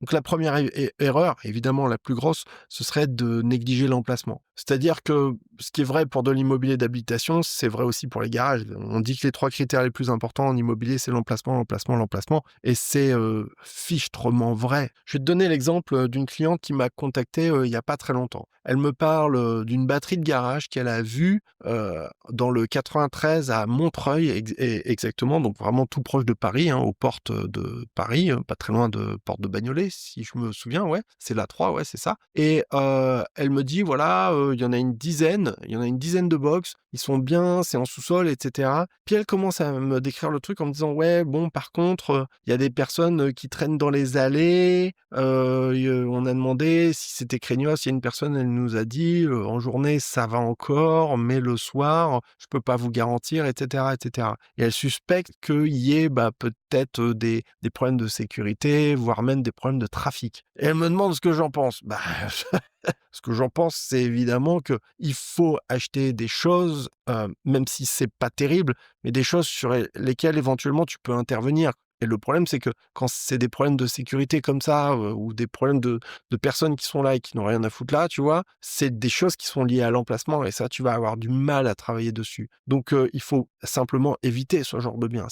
Donc la première erreur, évidemment la plus grosse, ce serait de négliger l'emplacement. C'est-à-dire que ce qui est vrai pour de l'immobilier d'habitation, c'est vrai aussi pour les garages. On dit que les 3 critères les plus importants en immobilier, c'est l'emplacement, l'emplacement, l'emplacement et c'est, fichtrement vrai. Je vais te donner l'exemple, d'une cliente qui m'a contacté, il y a pas très longtemps. Elle me parle, d'une batterie de garage qu'elle a vue, dans le 93 à Montreuil exactement, donc vraiment tout proche de Paris, hein, aux portes, de Paris, pas très loin de Porte de Bagnolet, si je me souviens, ouais, c'est l'A3, ouais, c'est ça et elle me dit: «Voilà, il y en a une dizaine de box, ils sont bien, c'est en sous-sol et cetera». Puis elle commence à me décrire le truc en me disant: «Ouais, bon, par contre, il y a des personnes, qui traînent dans les allées, on a demandé si c'était craignos, il y a une personne, elle nous a dit, en journée, ça va encore, mais le soir, je peux pas vous garantir» et cetera et cetera et elle suspecte qu'il y ait, bah, peut-être, des problèmes de sécurité, voire même des problèmes de trafic et elle me demande ce que j'en pense. Bah, ce que j'en pense, c'est évidemment qu'il faut acheter des choses, même si c'est pas terrible, mais des choses sur lesquelles éventuellement tu peux intervenir et le problème, c'est que quand c'est des problèmes de sécurité comme ça, ou des problèmes de personnes qui sont là et qui n'ont rien à foutre là, tu vois? C'est des choses qui sont liées à l'emplacement et ça, tu vas avoir du mal à travailler dessus. Donc il faut simplement éviter ce genre de biens.